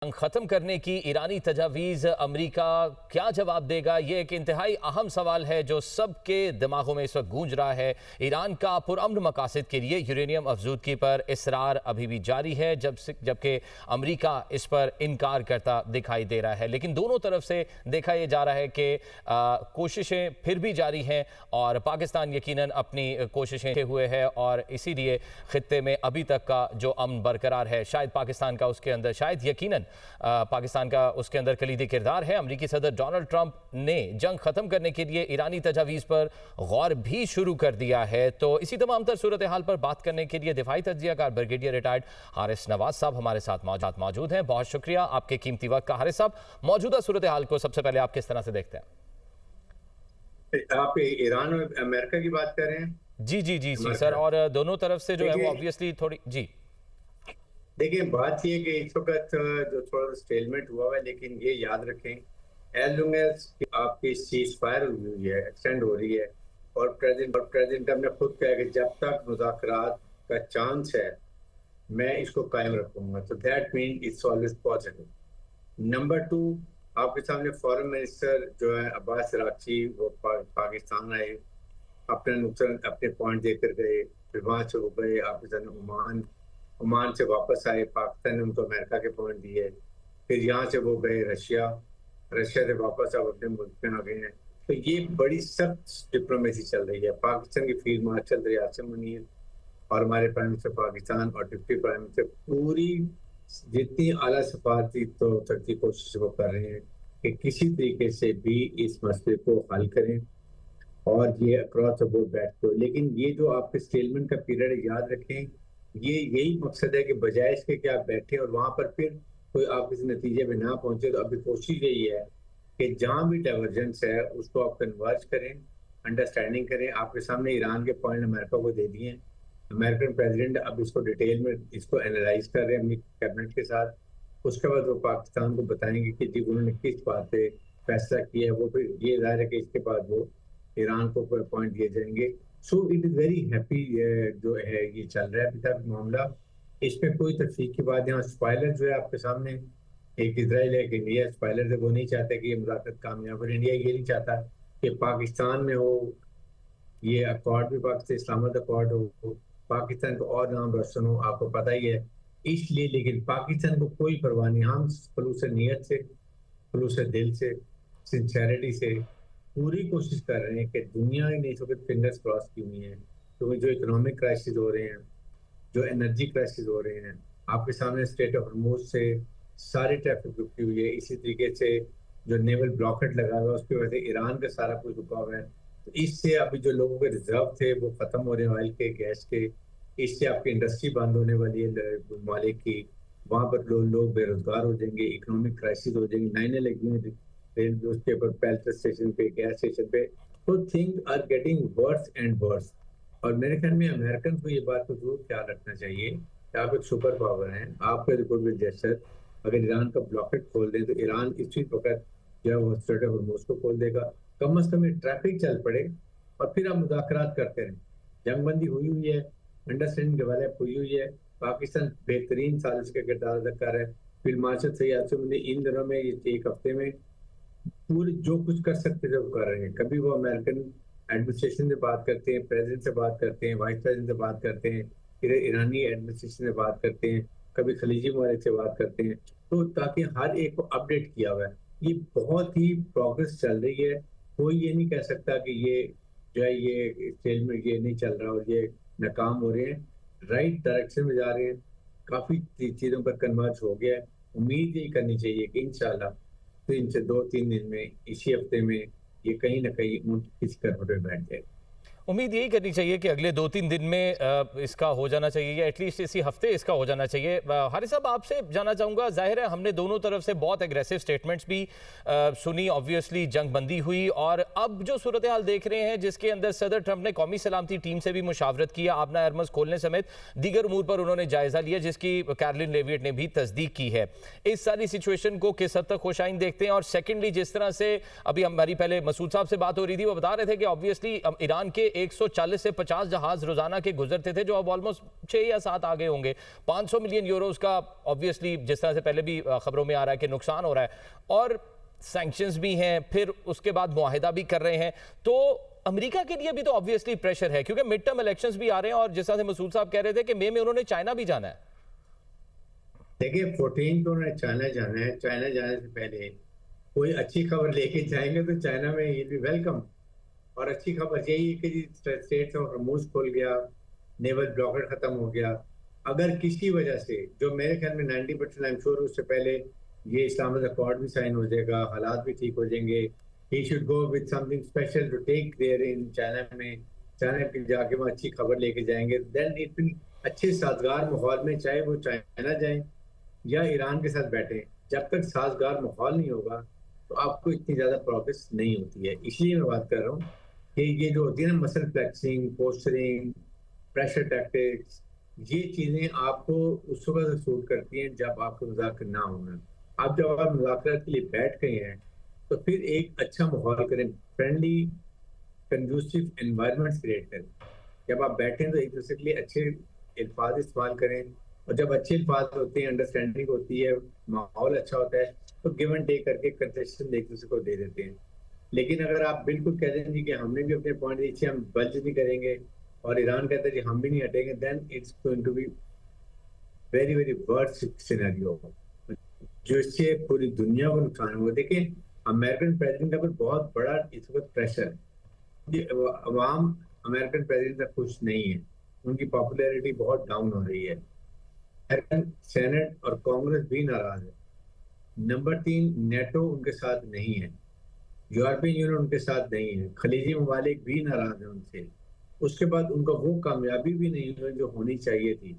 जंग खत्म करने की ईरानी तजावीज़ अमेरिका क्या जवाब देगा, ये एक इंतहाई अहम सवाल है जो सबके दिमागों में इस वक्त गूंज रहा है। ईरान का पुरअमन मकासद के लिए यूरेनियम अफजूदगी पर इसरार अभी भी जारी है, जबकि अमेरिका इस पर इनकार करता दिखाई दे रहा है। लेकिन दोनों तरफ से देखा यह जा रहा है कि कोशिशें फिर भी जारी हैं और पाकिस्तान यकीनन अपनी कोशिशें हुए है और इसीलिए खित्ते में अभी तक का जो अमन बरकरार है, शायद पाकिस्तान का उसके अंदर शायद यकीनन पाकिस्तान का उसके अंदर कलीदी किरदार है। अमेरिकी सदर डोनाल्ड ट्रंप ने जंग खत्म करने के लिए ईरानी तजावीज़ पर गौर भी शुरू कर दिया है। तो इसी तमाम तर सूरत हाल पर बात करने के लिए दिफाई तज्जियाकार ब्रिगेडियर रिटायर्ड हारिस नवाज साहब हमारे साथ मौजूद हैं। बहुत शुक्रिया आपके कीमती वक्त का। हारिस साहब, मौजूदा सूरत हाल को सबसे पहले आप किस तरह से देखते हैं? आप ईरान और अमेरिका की बात कर रहे हैं? जी सर, और दोनों तरफ से जो है वो ऑब्वियसली थोड़ी जी देखिए, बात ये कि इस वक्त जो थोड़ा सा स्टेलमेंट हुआ है, लेकिन ये याद रखें एज लॉन्ग एज आपकी सीज फायर हुई है, एक्सटेंड हो रही है और प्रेसिडेंट ने खुद कहा कि जब तक मुज़ाकरात का चांस है मैं इसको कायम रखूंगा, तो that mean it's always positive. Number two, आपके सामने फॉरेन मिनिस्टर जो है अब्बास अरागची, वो पाकिस्तान आए, अपने नुकसान अपने पॉइंट देकर गए, फिर वहां से हो गए, आपके सामने ओमान से वापस आए, पाकिस्तान ने उनको अमेरिका के पॉइंट दिए, फिर यहाँ से वो गए रशिया से वापस अब अपने मुल्क में आ गए हैं। तो ये बड़ी सख्त डिप्लोमेसी चल रही है। पाकिस्तान की फील्ड मार्च चल रही है आसिम मुनीर और हमारे प्राइम मिनिस्टर पाकिस्तान और डिप्टी प्राइम मिनिस्टर पूरी जितनी आला सफारती तो तक की कोशिश वो कर रहे हैं कि किसी तरीके से भी इस मसले को हल करें और ये अक्रॉस द बोर्ड बैठ को। लेकिन ये जो आपके स्टेलमेंट का पीरियड है, याद रखें ये यही मकसद है कि बजाय इसके कि आप बैठे और वहां पर फिर कोई आप किसी नतीजे पे ना पहुंचे, तो अभी कोशिश यही है कि जहां भी डाइवर्जेंस है उसको आप कन्वर्ज करें, अंडरस्टैंडिंग करें। आपके सामने ईरान के पॉइंट अमेरिका को दे दिए। अमेरिकन प्रेसिडेंट अब इसको डिटेल में इसको एनालाइज कर रहे हैं अपनी कैबिनेट के साथ। उसके बाद वो पाकिस्तान को बताएंगे कि जी उन्होंने किस बात पे फैसला किया है। वो फिर ये जाहिर है कि इसके बाद वो ईरान को पॉइंट दिए जाएंगे। So it is very happy जो है ये चल रहा है अभी तक मामला। इसमें कोई तफसीक की बात, यहाँ स्पॉइलर जो है आपके सामने, एक इजराइल है, एक इंडिया। स्पॉइलर से वो नहीं चाहते कि ये मुज़ाकरात कामयाब, और इंडिया ये नहीं चाहता कि पाकिस्तान में हो ये अकॉर्ड भी, पाकिस्तान इस्लामाबाद अकॉर्ड हो, पाकिस्तान का और नाम रोशन हो, आपको पता ही है। इसलिए लेकिन पाकिस्तान को कोई परवाह नहीं, हम खुलूस नीयत से, खुलूस दिल से, सिंसेरिटी से पूरी कोशिश कर रहे हैं कि दुनिया ने इस वक्त फिंगर्स क्रॉस की हुई है, क्योंकि जो इकोनॉमिक क्राइसिस हो रहे हैं, जो एनर्जी क्राइसिस हो रहे हैं, आपके सामने स्ट्रेट ऑफ हॉर्मुज से सारी ट्रैफिक रुकी हुई है। इसी तरीके से जो नेवल ब्लॉकेट लगा हुआ है उसकी वजह से ईरान का सारा कुछ रुका हुआ है। तो इससे अभी जो लोगों के रिजर्व थे वो खत्म हो रहे हैं, ऑयल के, गैस के। इससे आपकी इंडस्ट्री बंद होने वाली है मालिक की, वहां पर लोग बेरोजगार हो जाएंगे, इकोनॉमिक क्राइसिस हो जाएंगे, लाइनें लगी हुई रेलवे उसके ऊपर, पेट्रोल स्टेशन पे, गैस स्टेशन पे। तो things are getting worse and worse. और मेरे ख्याल में अमेरिकन को ये बात को जरूर ख्याल रखना चाहिए कि आप एक सुपर पावर हैं, आपके रिपोर्ट में जैसे अगर ईरान का ब्लॉकेट खोल दें तो ईरान इसी वक्त जो है वो स्ट्रेट ऑफ हॉर्मुज को खोल देगा। कम से कम ये ट्रैफिक चल पड़े और फिर आप मुज़ाकरात करते रहें। जंगबंदी हुई हुई है, अंडरस्टैंडिंग डेवलप हुई हुई है, पाकिस्तान बेहतरीन साजिश का किरदार अदा कर रहा है। फिर मार्शल सैयद ने इन दिनों में, एक हफ्ते में पूरे जो कुछ कर सकते थे वो कर रहे हैं। कभी वो अमेरिकन एडमिनिस्ट्रेशन से बात करते हैं, प्रेसिडेंट से बात करते हैं, वाइस प्रेसिडेंट से बात करते हैं, फिर ईरानी एडमिनिस्ट्रेशन से बात करते हैं, कभी खलीजी ममालिक से बात करते हैं, तो ताकि हर एक को अपडेट किया हुआ है। ये बहुत ही प्रोग्रेस चल रही है। कोई ये नहीं कह सकता कि ये जो है ये स्टेज में ये नहीं चल रहा और ये नाकाम हो रहे हैं। राइट डायरेक्शन में जा रहे हैं, काफी चीजों पर कन्वर्ज हो गया है। उम्मीद यही करनी चाहिए कि इंशाल्लाह 3 से 2-3 दिन में, इसी हफ्ते में ये कहीं ना कहीं किसी करवट पे बैठ जाए। उम्मीद यही करनी चाहिए कि अगले 2-3 दिन में इसका हो जाना चाहिए या एटलीस्ट इसी हफ्ते इसका हो जाना चाहिए। हारिस साहब, आपसे जानना चाहूँगा, जाहिर है हमने दोनों तरफ से बहुत एग्रेसिव स्टेटमेंट्स भी सुनी, ऑब्वियसली जंग बंदी हुई और अब जो सूरत हाल देख रहे हैं जिसके अंदर सदर ट्रंप ने कौमी सलामती टीम से भी मुशावरत किया, आबना एरमस खोलने समेत दीगर उमूर पर उन्होंने जायजा लिया, जिसकी कैरोलिन लेविट ने भी तस्दीक की है। इस सारी सिचुएशन को किस हद तक खुशाइन देखते हैं? और सेकेंडली, जिस तरह से अभी हमारी पहले मसूद साहब से बात हो रही थी, वो बता रहे थे कि ऑब्वियसली ईरान के 140 से 50 जहाज रोजाना के गुजरते थे, जो अब ऑलमोस्ट 6 या 7 आगे होंगे। 500 मिलियन यूरोस का ऑब्वियसली, जिस तरह से पहले भी खबरों में आ रहा है कि नुकसान हो रहा है, और सैंक्शंस भी हैं, फिर उसके बाद मुआहिदा भी कर रहे हैं। तो अमेरिका के लिए भी तो ऑब्वियसली प्रेशर है, क्योंकि मिड टर्म इलेक्शंस भी आ रहे हैं, और जिस तरह से मसूद साहब कह रहे थे कि मई में उन्होंने चाइना भी जाना है। देखिए 14 को उन्हें चाइना जाना है। चाइना जाने से पहले कोई अच्छी खबर लेके जाएंगे तो चाइना में ये भी वेलकम। और अच्छी खबर यही है कि स्टेट्स ऑफ हॉर्मुज खुल गया, नेवल ब्लॉकेट खत्म हो गया। अगर किसी वजह से, जो मेरे ख्याल में 90% आई एम श्योर, उससे पहले ये इस्लामाबाद अकॉर्ड भी साइन हो जाएगा, हालात भी ठीक हो जाएंगे। He should go with something special to take there in China में। चाइना के जाके वहाँ अच्छी खबर लेके जाएंगे, देन इट विल अच्छे साजगार माहौल में, चाहे वो चाइना जाए या ईरान के साथ बैठे, जब तक साजगार माहौल नहीं होगा तो आपको इतनी ज्यादा प्रोग्रेस नहीं होती है। इसलिए मैं बात कर रहा हूँ कि ये जो होती है ना, muscle flexing, posturing, pressure tactics, ये चीजें आपको उस वक्त सूट करती हैं जब आपको मुज़ाकर ना होना। आप जब आप मुज़ाकरात के लिए बैठ गए हैं तो फिर एक अच्छा माहौल करें, फ्रेंडली कंडूसिव एनवायरनमेंट क्रिएट करें। जब आप बैठें तो एक दूसरे के लिए अच्छे अल्फाज इस्तेमाल करें, और जब अच्छे अल्फाज होते हैं, अंडरस्टैंडिंग होती है, माहौल अच्छा होता है, तो गिव एंड टेक करके कंसेशन एक दूसरे को दे देते हैं। लेकिन अगर आप बिल्कुल कह देंगे कि हमने भी अपने पॉइंट नीचे, हम बल्ज नहीं करेंगे, और ईरान कहता है कि हम भी नहीं हटेंगे, then it's going to be very very worst scenario, जो इससे पूरी दुनिया को नुकसान होगा। देखिए अमेरिकन प्रेसिडेंट का भी बहुत बड़ा इस वक्त प्रेशर है। अवाम अमेरिकन प्रेसिडेंट से खुश नहीं है, उनकी पॉपुलैरिटी बहुत डाउन हो रही है। अमेरिकन सेनेट और कांग्रेस भी नाराज है। नंबर 3, नेटो उनके साथ नहीं है, यूरोपियन यूनियन उनके साथ नहीं है, खलीजी ममालिक भी नाराज है उनसे। उसके बाद उनका वो कामयाबी भी नहीं हुई जो होनी चाहिए थी।